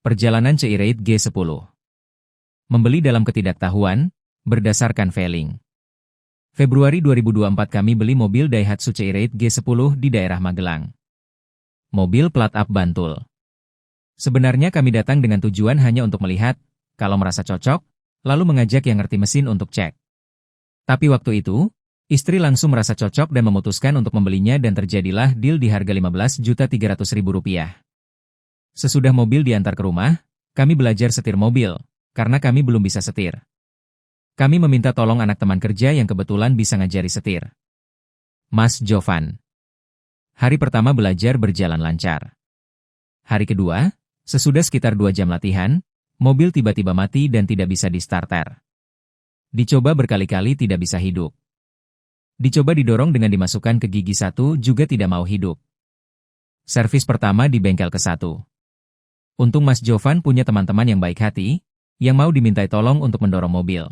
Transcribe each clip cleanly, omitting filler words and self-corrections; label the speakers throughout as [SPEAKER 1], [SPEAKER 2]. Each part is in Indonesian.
[SPEAKER 1] Perjalanan Ceireit G10. Membeli dalam ketidaktahuan, berdasarkan Veling. Februari 2024 kami beli mobil Daihatsu Ceireit G10 di daerah Magelang. Mobil plat up Bantul. Sebenarnya kami datang dengan tujuan hanya untuk melihat, kalau merasa cocok, lalu mengajak yang ngerti mesin untuk cek. Tapi waktu itu, istri langsung merasa cocok dan memutuskan untuk membelinya dan terjadilah deal di harga Rp15.300.000. Sesudah mobil diantar ke rumah, kami belajar setir mobil, karena kami belum bisa setir. Kami meminta tolong anak teman kerja yang kebetulan bisa ngajari setir. Mas Jovan. Hari pertama belajar berjalan lancar. Hari kedua, sesudah sekitar 2 jam latihan, mobil tiba-tiba mati dan tidak bisa di-starter. Dicoba berkali-kali tidak bisa hidup. Dicoba didorong dengan dimasukkan ke gigi 1 juga tidak mau hidup. Servis pertama di bengkel ke-1. Untung Mas Jovan punya teman-teman yang baik hati, yang mau dimintai tolong untuk mendorong mobil.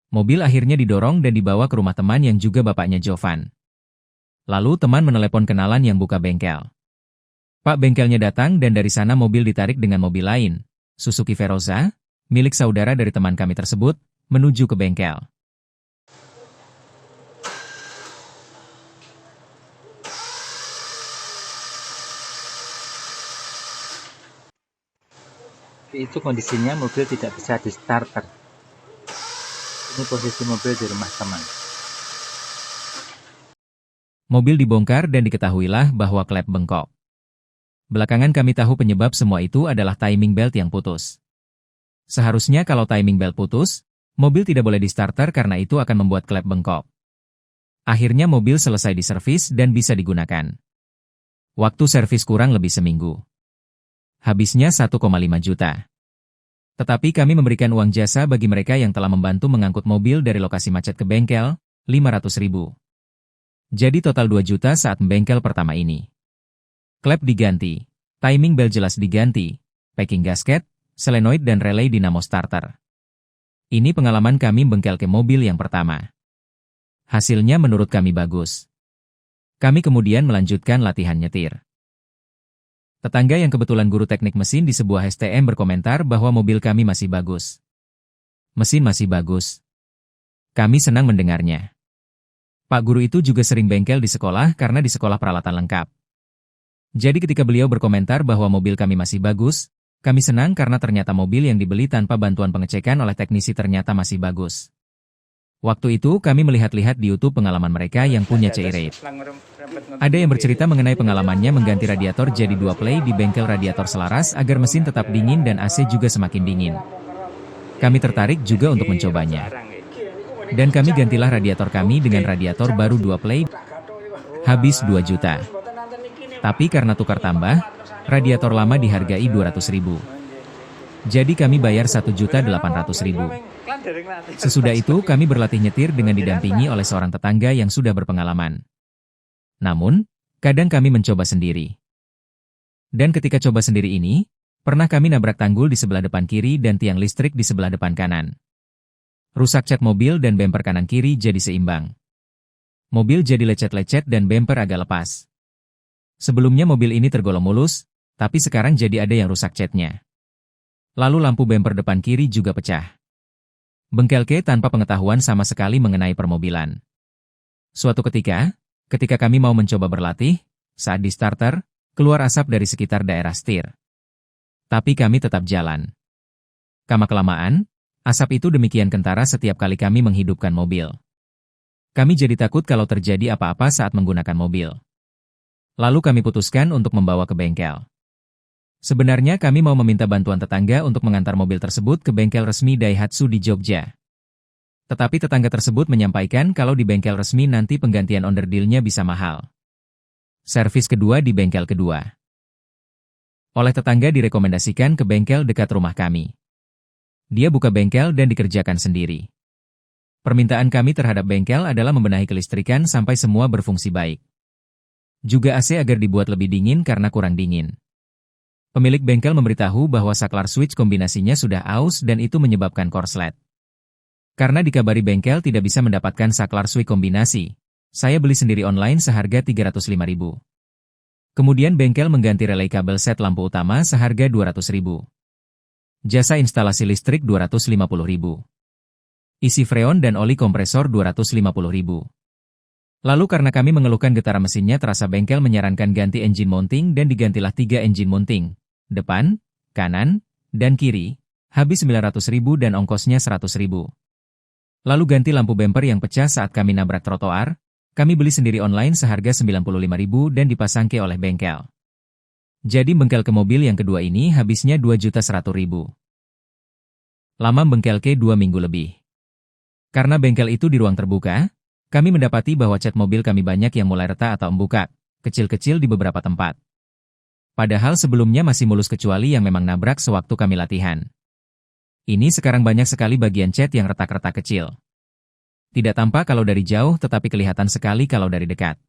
[SPEAKER 1] Mobil akhirnya didorong dan dibawa ke rumah teman yang juga bapaknya Jovan. Lalu teman menelepon kenalan yang buka bengkel. Pak bengkelnya datang dan dari sana mobil ditarik dengan mobil lain, Suzuki Veroza, milik saudara dari teman kami tersebut, menuju ke bengkel.
[SPEAKER 2] Itu kondisinya mobil tidak bisa di starter. Ini posisi mobil di rumah teman.
[SPEAKER 1] Mobil dibongkar dan diketahuilah bahwa klep bengkok. Belakangan kami tahu penyebab semua itu adalah timing belt yang putus. Seharusnya kalau timing belt putus, mobil tidak boleh di-starter karena itu akan membuat klep bengkok. Akhirnya mobil selesai diservis dan bisa digunakan. Waktu servis kurang lebih seminggu. Habisnya 1,5 juta. Tetapi kami memberikan uang jasa bagi mereka yang telah membantu mengangkut mobil dari lokasi macet ke bengkel, 500.000. Jadi total 2 juta saat bengkel pertama ini. Klep diganti, timing belt jelas diganti, packing gasket, solenoid dan relay dinamo starter. Ini pengalaman kami bengkel ke mobil yang pertama. Hasilnya menurut kami bagus. Kami kemudian melanjutkan latihan nyetir. Tetangga yang kebetulan guru teknik mesin di sebuah STM berkomentar bahwa mobil kami masih bagus. Mesin masih bagus. Kami senang mendengarnya. Pak guru itu juga sering bengkel di sekolah karena di sekolah peralatan lengkap. Jadi ketika beliau berkomentar bahwa mobil kami masih bagus, kami senang karena ternyata mobil yang dibeli tanpa bantuan pengecekan oleh teknisi ternyata masih bagus. Waktu itu kami melihat-lihat di YouTube pengalaman mereka yang punya Ceireit. Ada yang bercerita mengenai pengalamannya mengganti radiator jadi 2 play di bengkel radiator selaras agar mesin tetap dingin dan AC juga semakin dingin. Kami tertarik juga untuk mencobanya. Dan kami gantilah radiator kami dengan radiator baru 2 play, habis 2 juta. Tapi karena tukar tambah, radiator lama dihargai 200.000. Jadi kami bayar 1.800.000. Sesudah itu kami berlatih nyetir dengan didampingi oleh seorang tetangga yang sudah berpengalaman. Namun, kadang kami mencoba sendiri. Dan ketika coba sendiri ini, pernah kami nabrak tanggul di sebelah depan kiri dan tiang listrik di sebelah depan kanan. Rusak cat mobil dan bemper kanan kiri jadi seimbang. Mobil jadi lecet-lecet dan bemper agak lepas. Sebelumnya mobil ini tergolong mulus, tapi sekarang jadi ada yang rusak catnya. Lalu lampu bemper depan kiri juga pecah. Bengkelke tanpa pengetahuan sama sekali mengenai permobilan. Suatu ketika kami mau mencoba berlatih, saat di starter, keluar asap dari sekitar daerah setir. Tapi kami tetap jalan. Lama-kelamaan, asap itu demikian kentara setiap kali kami menghidupkan mobil. Kami jadi takut kalau terjadi apa-apa saat menggunakan mobil. Lalu kami putuskan untuk membawa ke bengkel. Sebenarnya kami mau meminta bantuan tetangga untuk mengantar mobil tersebut ke bengkel resmi Daihatsu di Jogja. Tetapi tetangga tersebut menyampaikan kalau di bengkel resmi nanti penggantian onderdilnya bisa mahal. Servis kedua di bengkel kedua. Oleh tetangga direkomendasikan ke bengkel dekat rumah kami. Dia buka bengkel dan dikerjakan sendiri. Permintaan kami terhadap bengkel adalah membenahi kelistrikan sampai semua berfungsi baik. Juga AC agar dibuat lebih dingin karena kurang dingin. Pemilik bengkel memberitahu bahwa saklar switch kombinasinya sudah aus dan itu menyebabkan korslet. Karena dikabari bengkel tidak bisa mendapatkan saklar switch kombinasi, saya beli sendiri online seharga 305.000. Kemudian bengkel mengganti relay kabel set lampu utama seharga Rp200.000. Jasa instalasi listrik Rp250.000. Isi freon dan oli kompresor Rp250.000. Lalu karena kami mengeluhkan getaran mesinnya terasa, bengkel menyarankan ganti engine mounting dan digantilah 3 engine mounting. Depan, kanan, dan kiri. Habis Rp900.000 dan ongkosnya Rp100.000. Lalu ganti lampu bumper yang pecah saat kami nabrak trotoar. Kami beli sendiri online seharga Rp95.000 dan dipasangke oleh bengkel. Jadi bengkel ke mobil yang kedua ini habisnya Rp2.100.000. Lama bengkel ke 2 minggu lebih. Karena bengkel itu di ruang terbuka, kami mendapati bahwa cat mobil kami banyak yang mulai retak atau embukak, kecil-kecil di beberapa tempat. Padahal sebelumnya masih mulus kecuali yang memang nabrak sewaktu kami latihan. Ini sekarang banyak sekali bagian cat yang retak-retak kecil. Tidak tampak kalau dari jauh tetapi kelihatan sekali kalau dari dekat.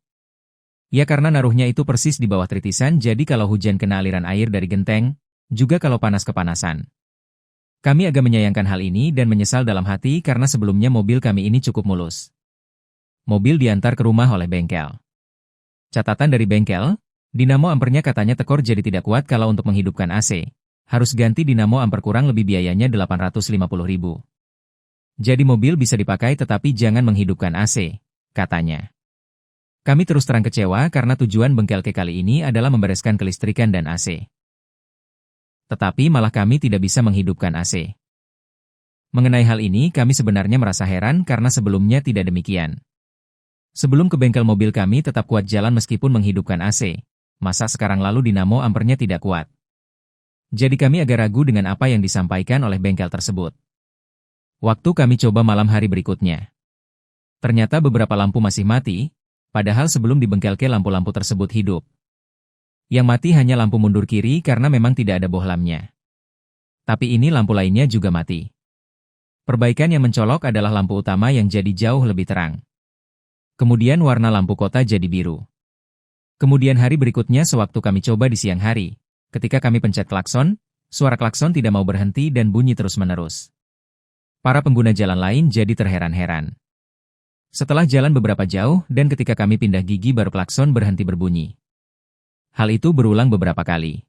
[SPEAKER 1] Ya karena naruhnya itu persis di bawah tritisan, jadi kalau hujan kena aliran air dari genteng, juga kalau panas kepanasan. Kami agak menyayangkan hal ini dan menyesal dalam hati karena sebelumnya mobil kami ini cukup mulus. Mobil diantar ke rumah oleh bengkel. Catatan dari bengkel, dinamo ampernya katanya tekor jadi tidak kuat kalau untuk menghidupkan AC. Harus ganti dinamo amper, kurang lebih biayanya Rp850.000. Jadi mobil bisa dipakai tetapi jangan menghidupkan AC, katanya. Kami terus terang kecewa karena tujuan bengkel ke kali ini adalah membereskan kelistrikan dan AC. Tetapi malah kami tidak bisa menghidupkan AC. Mengenai hal ini kami sebenarnya merasa heran karena sebelumnya tidak demikian. Sebelum ke bengkel mobil kami tetap kuat jalan meskipun menghidupkan AC. Masa sekarang lalu dinamo ampernya tidak kuat? Jadi kami agak ragu dengan apa yang disampaikan oleh bengkel tersebut. Waktu kami coba malam hari berikutnya. Ternyata beberapa lampu masih mati, padahal sebelum dibengkelke lampu-lampu tersebut hidup. Yang mati hanya lampu mundur kiri karena memang tidak ada bohlamnya. Tapi ini lampu lainnya juga mati. Perbaikan yang mencolok adalah lampu utama yang jadi jauh lebih terang. Kemudian warna lampu kota jadi biru. Kemudian hari berikutnya sewaktu kami coba di siang hari, ketika kami pencet klakson, suara klakson tidak mau berhenti dan bunyi terus-menerus. Para pengguna jalan lain jadi terheran-heran. Setelah jalan beberapa jauh dan ketika kami pindah gigi baru klakson berhenti berbunyi. Hal itu berulang beberapa kali.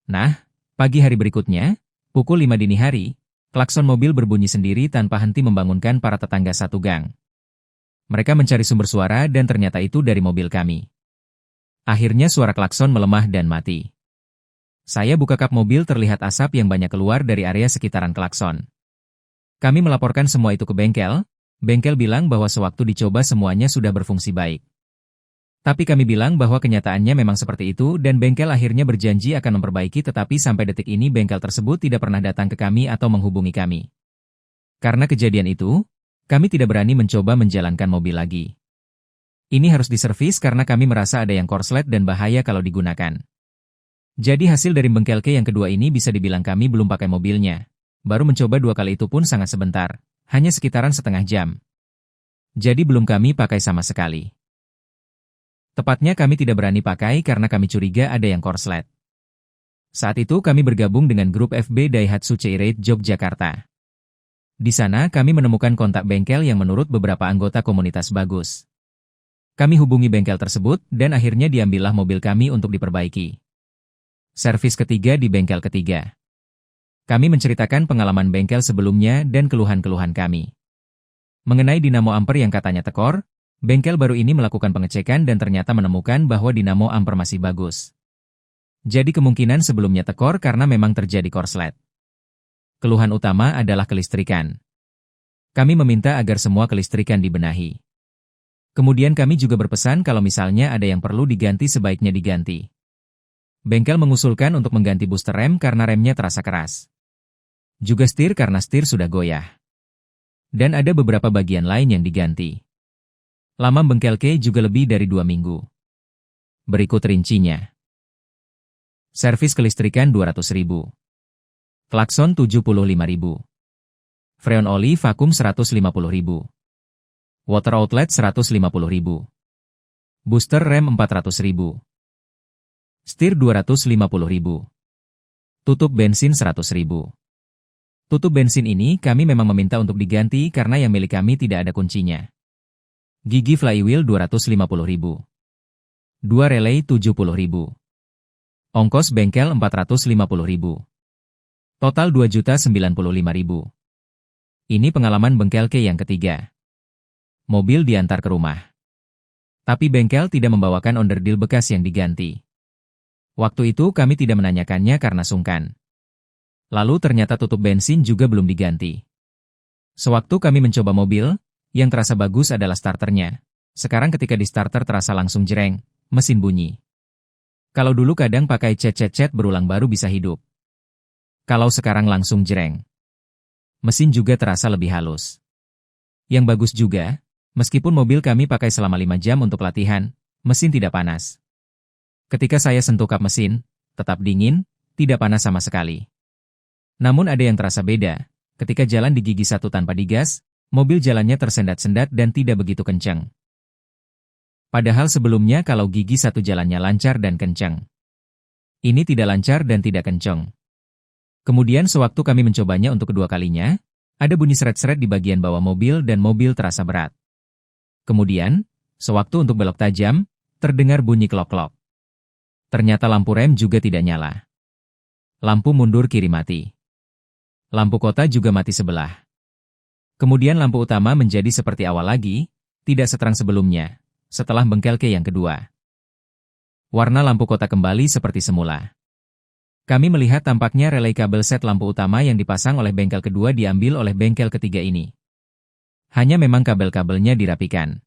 [SPEAKER 1] Nah, pagi hari berikutnya, pukul 5 dini hari, klakson mobil berbunyi sendiri tanpa henti membangunkan para tetangga satu gang. Mereka mencari sumber suara dan ternyata itu dari mobil kami. Akhirnya suara klakson melemah dan mati. Saya buka kap mobil, terlihat asap yang banyak keluar dari area sekitaran klakson. Kami melaporkan semua itu ke bengkel. Bengkel bilang bahwa sewaktu dicoba semuanya sudah berfungsi baik. Tapi kami bilang bahwa kenyataannya memang seperti itu dan bengkel akhirnya berjanji akan memperbaiki, tetapi sampai detik ini bengkel tersebut tidak pernah datang ke kami atau menghubungi kami. Karena kejadian itu, kami tidak berani mencoba menjalankan mobil lagi. Ini harus diservis karena kami merasa ada yang korslet dan bahaya kalau digunakan. Jadi hasil dari bengkel yang kedua ini bisa dibilang kami belum pakai mobilnya. Baru mencoba 2 kali itu pun sangat sebentar, hanya sekitaran setengah jam. Jadi belum kami pakai sama sekali. Tepatnya kami tidak berani pakai karena kami curiga ada yang korslet. Saat itu kami bergabung dengan grup FB Daihatsu Ceirate Yogyakarta. Di sana kami menemukan kontak bengkel yang menurut beberapa anggota komunitas bagus. Kami hubungi bengkel tersebut dan akhirnya diambillah mobil kami untuk diperbaiki. Servis ketiga di bengkel ketiga. Kami menceritakan pengalaman bengkel sebelumnya dan keluhan-keluhan kami. Mengenai dinamo amper yang katanya tekor, bengkel baru ini melakukan pengecekan dan ternyata menemukan bahwa dinamo amper masih bagus. Jadi kemungkinan sebelumnya tekor karena memang terjadi korslet. Keluhan utama adalah kelistrikan. Kami meminta agar semua kelistrikan dibenahi. Kemudian kami juga berpesan kalau misalnya ada yang perlu diganti sebaiknya diganti. Bengkel mengusulkan untuk mengganti booster rem karena remnya terasa keras. Juga setir karena setir sudah goyah. Dan ada beberapa bagian lain yang diganti. Lama bengkel juga lebih dari 2 minggu. Berikut rincinya. Servis kelistrikan Rp200.000. Klakson Rp75.000. Freon oli vakum Rp150.000. Water outlet Rp150.000. Booster rem Rp400.000. Setir Rp250.000. Tutup bensin Rp100.000. Tutup bensin ini kami memang meminta untuk diganti karena yang milik kami tidak ada kuncinya. Gigi flywheel Rp250.000. 2 relay 70.000. Ongkos bengkel 450.000. Total 2.095.000. Ini pengalaman bengkel K yang ketiga. Mobil diantar ke rumah. Tapi bengkel tidak membawakan onderdil bekas yang diganti. Waktu itu kami tidak menanyakannya karena sungkan. Lalu ternyata tutup bensin juga belum diganti. Sewaktu kami mencoba mobil, yang terasa bagus adalah starternya. Sekarang ketika di starter terasa langsung jreng, mesin bunyi. Kalau dulu kadang pakai cet berulang baru bisa hidup. Kalau sekarang langsung jreng. Mesin juga terasa lebih halus. Yang bagus juga, meskipun mobil kami pakai selama 5 jam untuk latihan, mesin tidak panas. Ketika saya sentuh kap mesin, tetap dingin, tidak panas sama sekali. Namun ada yang terasa beda. Ketika jalan di gigi 1 tanpa digas, mobil jalannya tersendat-sendat dan tidak begitu kencang. Padahal sebelumnya kalau gigi 1 jalannya lancar dan kencang. Ini tidak lancar dan tidak kencang. Kemudian sewaktu kami mencobanya untuk kedua kalinya, ada bunyi seret-seret di bagian bawah mobil dan mobil terasa berat. Kemudian, sewaktu untuk belok tajam, terdengar bunyi klok-klok. Ternyata lampu rem juga tidak nyala. Lampu mundur kiri mati. Lampu kota juga mati sebelah. Kemudian lampu utama menjadi seperti awal lagi, tidak seterang sebelumnya, setelah bengkel K yang kedua. Warna lampu kota kembali seperti semula. Kami melihat tampaknya relay kabel set lampu utama yang dipasang oleh bengkel kedua diambil oleh bengkel ketiga ini. Hanya memang kabel-kabelnya dirapikan.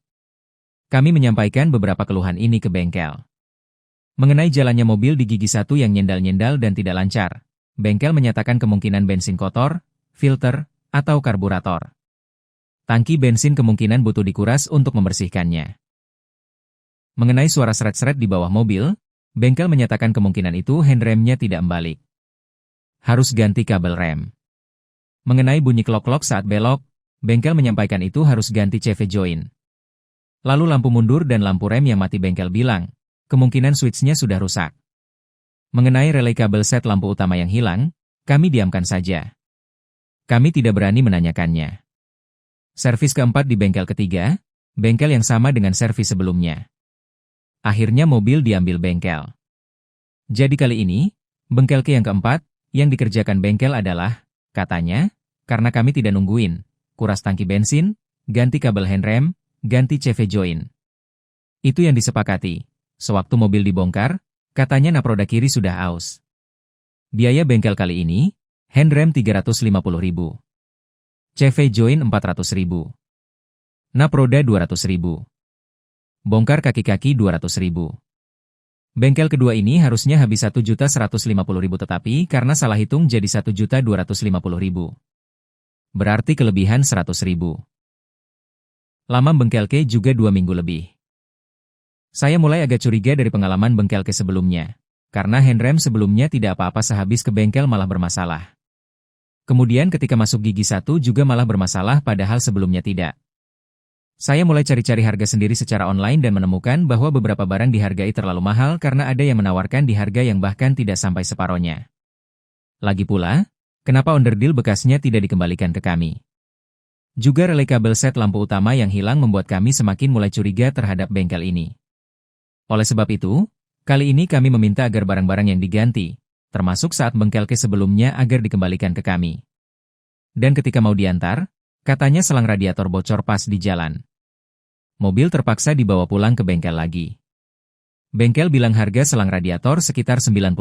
[SPEAKER 1] Kami menyampaikan beberapa keluhan ini ke bengkel. Mengenai jalannya mobil di gigi 1 yang nyendal-nyendal dan tidak lancar, bengkel menyatakan kemungkinan bensin kotor, filter, atau karburator. Tangki bensin kemungkinan butuh dikuras untuk membersihkannya. Mengenai suara seret-seret di bawah mobil, bengkel menyatakan kemungkinan itu handremnya tidak membalik. Harus ganti kabel rem. Mengenai bunyi klok-klok saat belok, bengkel menyampaikan itu harus ganti CV join. Lalu lampu mundur dan lampu rem yang mati bengkel bilang, kemungkinan switch-nya sudah rusak. Mengenai relay kabel set lampu utama yang hilang, kami diamkan saja. Kami tidak berani menanyakannya. Servis keempat di bengkel ketiga, bengkel yang sama dengan servis sebelumnya. Akhirnya mobil diambil bengkel. Jadi kali ini, bengkel K yang keempat, yang dikerjakan bengkel adalah, katanya, karena kami tidak nungguin, kuras tangki bensin, ganti kabel handrem, ganti CV join. Itu yang disepakati. Sewaktu mobil dibongkar, katanya naproda kiri sudah aus. Biaya bengkel kali ini, handrem 350.000. CV join 400.000. Naproda 200.000. Bongkar kaki-kaki 200.000. Bengkel kedua ini harusnya habis 1.150.000 tetapi karena salah hitung jadi 1.250.000. Berarti kelebihan 100.000. Lama bengkel K juga 2 minggu lebih. Saya mulai agak curiga dari pengalaman bengkel K sebelumnya. Karena handrem sebelumnya tidak apa-apa sehabis ke bengkel malah bermasalah. Kemudian ketika masuk gigi 1 juga malah bermasalah padahal sebelumnya tidak. Saya mulai cari-cari harga sendiri secara online dan menemukan bahwa beberapa barang dihargai terlalu mahal karena ada yang menawarkan di harga yang bahkan tidak sampai separohnya. Lagi pula, kenapa onderdil bekasnya tidak dikembalikan ke kami? Juga relay kabel set lampu utama yang hilang membuat kami semakin mulai curiga terhadap bengkel ini. Oleh sebab itu, kali ini kami meminta agar barang-barang yang diganti, termasuk saat bengkel K sebelumnya agar dikembalikan ke kami. Dan ketika mau diantar, katanya selang radiator bocor pas di jalan. Mobil terpaksa dibawa pulang ke bengkel lagi. Bengkel bilang harga selang radiator sekitar 90.000.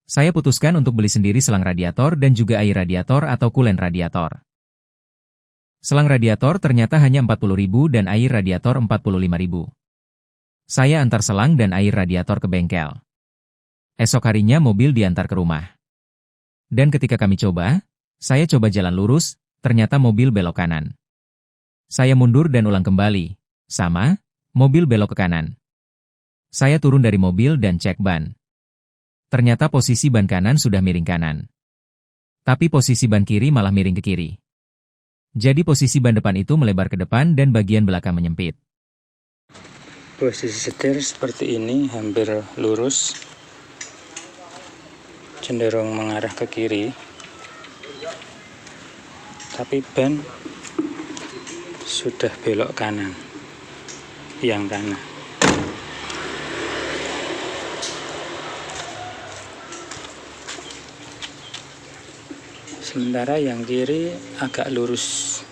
[SPEAKER 1] Saya putuskan untuk beli sendiri selang radiator dan juga air radiator atau kulen radiator. Selang radiator ternyata hanya 40.000 dan air radiator 45.000. Saya antar selang dan air radiator ke bengkel. Esok harinya mobil diantar ke rumah. Dan ketika kami coba, saya coba jalan lurus, ternyata mobil belok kanan. Saya mundur dan ulang kembali. Sama, mobil belok ke kanan. Saya turun dari mobil dan cek ban. Ternyata posisi ban kanan sudah miring kanan. Tapi posisi ban kiri malah miring ke kiri. Jadi posisi ban depan itu melebar ke depan dan bagian belakang menyempit.
[SPEAKER 3] Posisi setir seperti ini hampir lurus, cenderung mengarah ke kiri, tapi ban sudah belok kanan, yang kanan. sementara yang kiri agak lurus.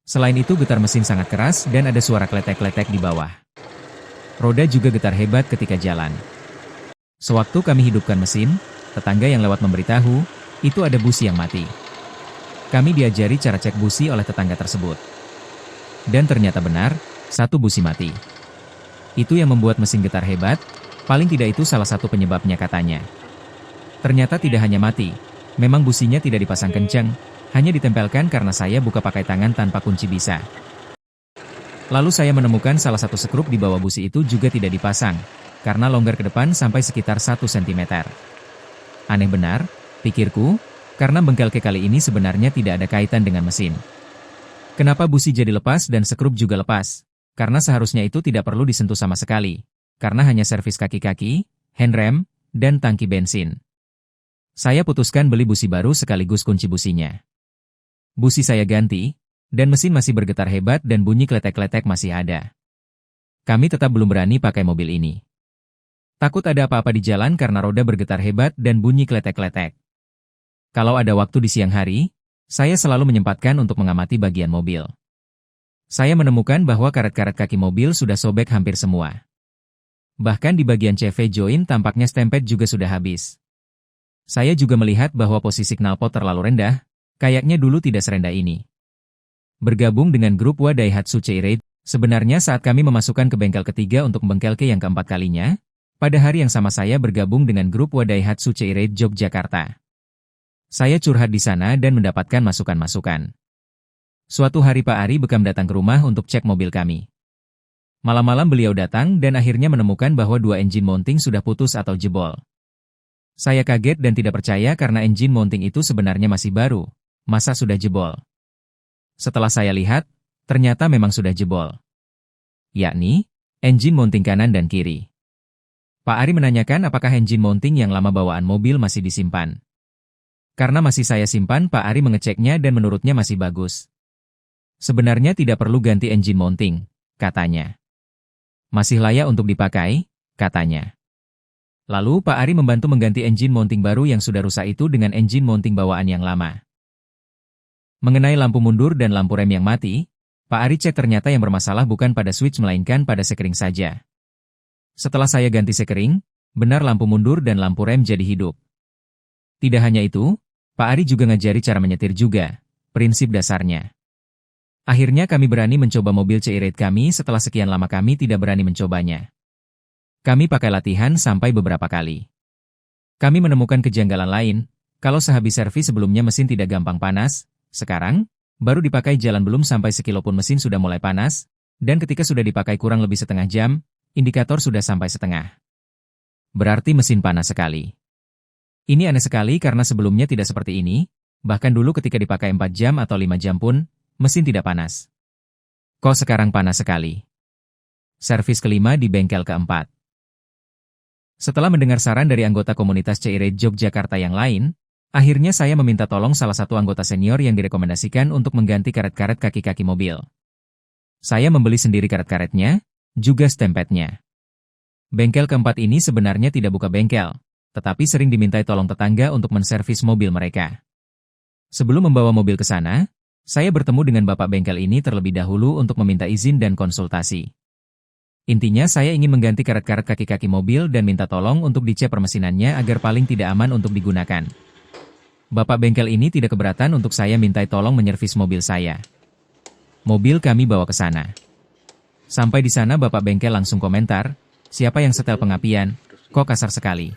[SPEAKER 1] Selain itu getar mesin sangat keras dan ada suara kletek-kletek di bawah. Roda juga getar hebat ketika jalan. Sewaktu kami hidupkan mesin, tetangga yang lewat memberitahu, itu ada busi yang mati. Kami diajari cara cek busi oleh tetangga tersebut. Dan ternyata benar, satu busi mati. Itu yang membuat mesin getar hebat, paling tidak itu salah satu penyebabnya katanya. Ternyata tidak hanya mati, memang businya tidak dipasang kencang, hanya ditempelkan karena saya buka pakai tangan tanpa kunci bisa. Lalu saya menemukan salah satu skrup di bawah busi itu juga tidak dipasang, karena longgar ke depan sampai sekitar 1 cm. Aneh benar, pikirku, karena bengkelke kali ini sebenarnya tidak ada kaitan dengan mesin. Kenapa busi jadi lepas dan skrup juga lepas? Karena seharusnya itu tidak perlu disentuh sama sekali, karena hanya servis kaki-kaki, handrem, dan tangki bensin. Saya putuskan beli busi baru sekaligus kunci businya. Busi saya ganti, dan mesin masih bergetar hebat dan bunyi kletek-kletek masih ada. Kami tetap belum berani pakai mobil ini. Takut ada apa-apa di jalan karena roda bergetar hebat dan bunyi kletek-kletek. Kalau ada waktu di siang hari, saya selalu menyempatkan untuk mengamati bagian mobil. Saya menemukan bahwa karet-karet kaki mobil sudah sobek hampir semua. Bahkan di bagian CV join tampaknya stempet juga sudah habis. Saya juga melihat bahwa posisi knalpot terlalu rendah, kayaknya dulu tidak serendah ini. Bergabung dengan grup Wa Daihatsu C-Rate, sebenarnya saat kami memasukkan ke bengkel ketiga untuk bengkelke yang keempat kalinya, pada hari yang sama saya bergabung dengan grup Wa Daihatsu C-Rate Yogyakarta. Saya curhat di sana dan mendapatkan masukan-masukan. Suatu hari Pak Ari Bekam datang ke rumah untuk cek mobil kami. Malam-malam beliau datang dan akhirnya menemukan bahwa 2 engine mounting sudah putus atau jebol. Saya kaget dan tidak percaya karena engine mounting itu sebenarnya masih baru. Masa sudah jebol? Setelah saya lihat, ternyata memang sudah jebol. Yakni, engine mounting kanan dan kiri. Pak Ari menanyakan apakah engine mounting yang lama bawaan mobil masih disimpan. Karena masih saya simpan, Pak Ari mengeceknya dan menurutnya masih bagus. Sebenarnya tidak perlu ganti engine mounting, katanya. Masih layak untuk dipakai, katanya. Lalu Pak Ari membantu mengganti engine mounting baru yang sudah rusak itu dengan engine mounting bawaan yang lama. Mengenai lampu mundur dan lampu rem yang mati, Pak Ari cek ternyata yang bermasalah bukan pada switch melainkan pada sekering saja. Setelah saya ganti sekering, benar lampu mundur dan lampu rem jadi hidup. Tidak hanya itu, Pak Ari juga ngajari cara menyetir juga, prinsip dasarnya. Akhirnya kami berani mencoba mobil C-Rate kami setelah sekian lama kami tidak berani mencobanya. Kami pakai latihan sampai beberapa kali. Kami menemukan kejanggalan lain, kalau sehabis servis sebelumnya mesin tidak gampang panas, sekarang, baru dipakai jalan belum sampai sekilo pun mesin sudah mulai panas, dan ketika sudah dipakai kurang lebih setengah jam, indikator sudah sampai setengah. Berarti mesin panas sekali. Ini aneh sekali karena sebelumnya tidak seperti ini, bahkan dulu ketika dipakai 4 jam atau 5 jam pun, mesin tidak panas. Kok sekarang panas sekali? Servis kelima di bengkel keempat. Setelah mendengar saran dari anggota komunitas C-Rate Yogyakarta yang lain, akhirnya saya meminta tolong salah satu anggota senior yang direkomendasikan untuk mengganti karet-karet kaki-kaki mobil. Saya membeli sendiri karet-karetnya, juga stempetnya. Bengkel keempat ini sebenarnya tidak buka bengkel, tetapi sering dimintai tolong tetangga untuk menservis mobil mereka. Sebelum membawa mobil ke sana, saya bertemu dengan bapak bengkel ini terlebih dahulu untuk meminta izin dan konsultasi. Intinya saya ingin mengganti karet-karet kaki-kaki mobil dan minta tolong untuk dicek permesinannya agar paling tidak aman untuk digunakan. Bapak bengkel ini tidak keberatan untuk saya mintai tolong menyervis mobil saya. Mobil kami bawa ke sana. Sampai di sana bapak bengkel langsung komentar, siapa yang setel pengapian, kok kasar sekali.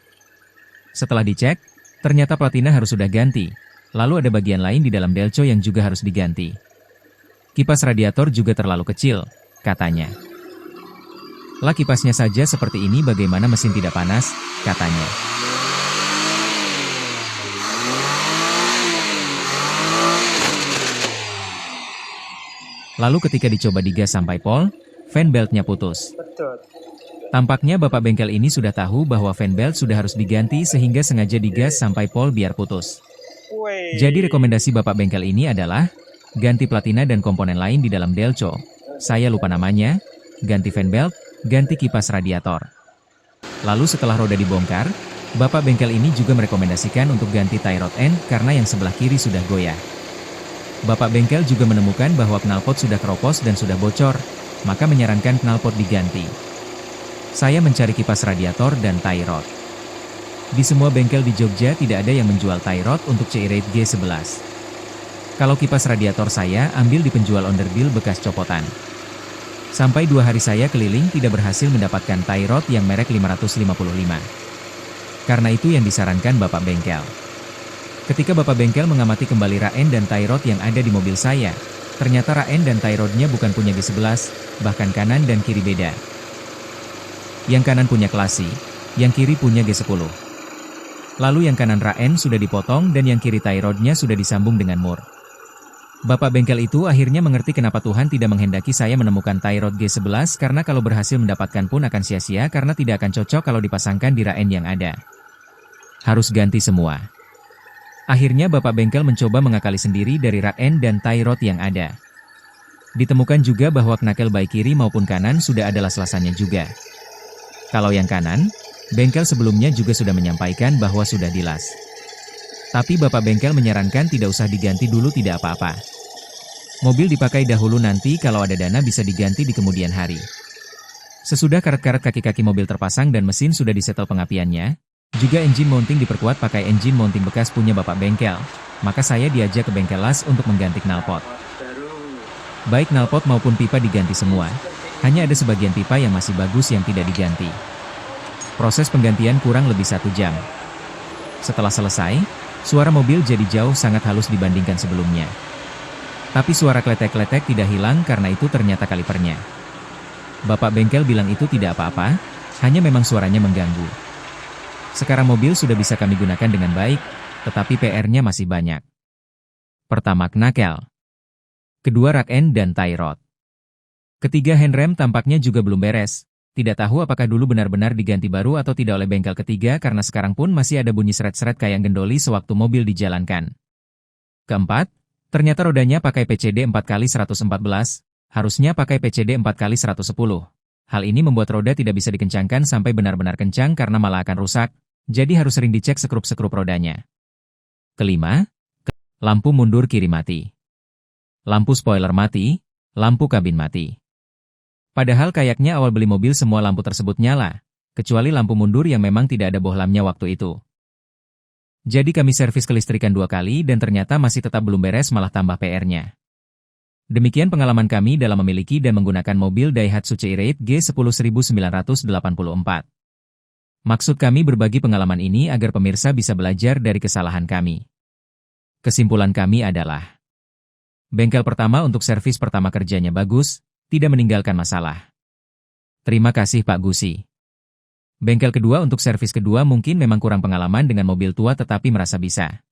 [SPEAKER 1] Setelah dicek, ternyata platina harus sudah ganti, lalu ada bagian lain di dalam delco yang juga harus diganti. Kipas radiator juga terlalu kecil, katanya. Lah kipasnya saja seperti ini bagaimana mesin tidak panas, katanya. Lalu ketika dicoba digas sampai pol, fan beltnya putus. Tampaknya bapak bengkel ini sudah tahu bahwa fan belt sudah harus diganti sehingga sengaja digas sampai pol biar putus. Jadi rekomendasi bapak bengkel ini adalah, ganti platina dan komponen lain di dalam delco. Saya lupa namanya, ganti fan belt, ganti kipas radiator. Lalu setelah roda dibongkar, bapak bengkel ini juga merekomendasikan untuk ganti tie rod end karena yang sebelah kiri sudah goyah. Bapak bengkel juga menemukan bahwa knalpot sudah keropos dan sudah bocor, maka menyarankan knalpot diganti. Saya mencari kipas radiator dan tie rod. Di semua bengkel di Jogja tidak ada yang menjual tie rod untuk C-Rate G11. Kalau kipas radiator saya ambil di penjual onderdeal bekas copotan. Sampai 2 hari saya keliling tidak berhasil mendapatkan tie rod yang merek 555. Karena itu yang disarankan bapak bengkel. Ketika bapak bengkel mengamati kembali raen dan tie rod yang ada di mobil saya, ternyata raen dan tie rodnya bukan punya G11, bahkan kanan dan kiri beda. Yang kanan punya klasi, yang kiri punya G10. Lalu yang kanan raen sudah dipotong dan yang kiri tie rodnya sudah disambung dengan mur. Bapak bengkel itu akhirnya mengerti kenapa Tuhan tidak menghendaki saya menemukan tie rod G11 karena kalau berhasil mendapatkan pun akan sia-sia karena tidak akan cocok kalau dipasangkan di raen yang ada. Harus ganti semua. Akhirnya bapak bengkel mencoba mengakali sendiri dari raen dan tie rod yang ada. Ditemukan juga bahwa knakel baik kiri maupun kanan sudah ada las-lasannya juga. Kalau yang kanan, bengkel sebelumnya juga sudah menyampaikan bahwa sudah dilas. Tapi bapak bengkel menyarankan tidak usah diganti dulu tidak apa-apa. Mobil dipakai dahulu nanti kalau ada dana bisa diganti di kemudian hari. Sesudah karet-karet kaki-kaki mobil terpasang dan mesin sudah disetel pengapiannya, juga engine mounting diperkuat pakai engine mounting bekas punya bapak bengkel, maka saya diajak ke bengkel las untuk mengganti knalpot. Baik knalpot maupun pipa diganti semua, hanya ada sebagian pipa yang masih bagus yang tidak diganti. Proses penggantian kurang lebih 1 jam. Setelah selesai, suara mobil jadi jauh sangat halus dibandingkan sebelumnya. Tapi suara kletek-kletek tidak hilang karena itu ternyata kalipernya. Bapak bengkel bilang itu tidak apa-apa, hanya memang suaranya mengganggu. Sekarang mobil sudah bisa kami gunakan dengan baik, tetapi PR-nya masih banyak. Pertama knakel. Kedua rak end dan tie rod. Ketiga handrem tampaknya juga belum beres. Tidak tahu apakah dulu benar-benar diganti baru atau tidak oleh bengkel ketiga karena sekarang pun masih ada bunyi seret-seret kayak gendoli sewaktu mobil dijalankan. Keempat, ternyata rodanya pakai PCD 4x114, harusnya pakai PCD 4x110. Hal ini membuat roda tidak bisa dikencangkan sampai benar-benar kencang karena malah akan rusak, jadi harus sering dicek sekrup-sekrup rodanya. Kelima, lampu mundur kiri mati. Lampu spoiler mati, lampu kabin mati. Padahal kayaknya awal beli mobil semua lampu tersebut nyala, kecuali lampu mundur yang memang tidak ada bohlamnya waktu itu. Jadi kami servis kelistrikan 2 kali dan ternyata masih tetap belum beres malah tambah PR-nya. Demikian pengalaman kami dalam memiliki dan menggunakan mobil Daihatsu C-Rate G10 1984. Maksud kami berbagi pengalaman ini agar pemirsa bisa belajar dari kesalahan kami. Kesimpulan kami adalah, bengkel pertama untuk servis pertama kerjanya bagus, tidak meninggalkan masalah. Terima kasih Pak Gusi. Bengkel kedua untuk servis kedua mungkin memang kurang pengalaman dengan mobil tua tetapi merasa bisa.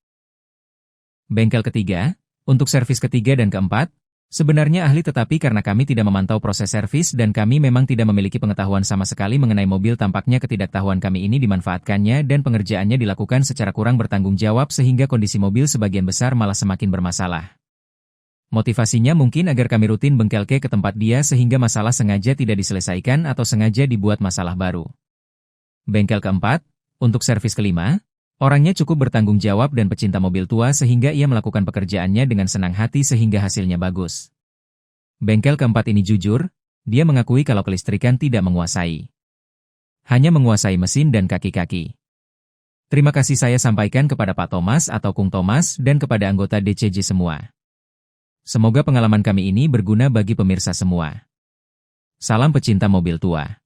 [SPEAKER 1] Bengkel ketiga, untuk servis ketiga dan keempat, sebenarnya ahli tetapi karena kami tidak memantau proses servis dan kami memang tidak memiliki pengetahuan sama sekali mengenai mobil tampaknya ketidaktahuan kami ini dimanfaatkannya dan pengerjaannya dilakukan secara kurang bertanggung jawab sehingga kondisi mobil sebagian besar malah semakin bermasalah. Motivasinya mungkin agar kami rutin bengkelke ke tempat dia sehingga masalah sengaja tidak diselesaikan atau sengaja dibuat masalah baru. Bengkel keempat, untuk servis kelima, orangnya cukup bertanggung jawab dan pecinta mobil tua sehingga ia melakukan pekerjaannya dengan senang hati sehingga hasilnya bagus. Bengkel keempat ini jujur, Dia mengakui kalau kelistrikan tidak menguasai. Hanya menguasai mesin dan kaki-kaki. Terima kasih saya sampaikan kepada Pak Thomas atau Kung Thomas dan kepada anggota DCJ semua. Semoga pengalaman kami ini berguna bagi pemirsa semua. Salam pecinta mobil tua.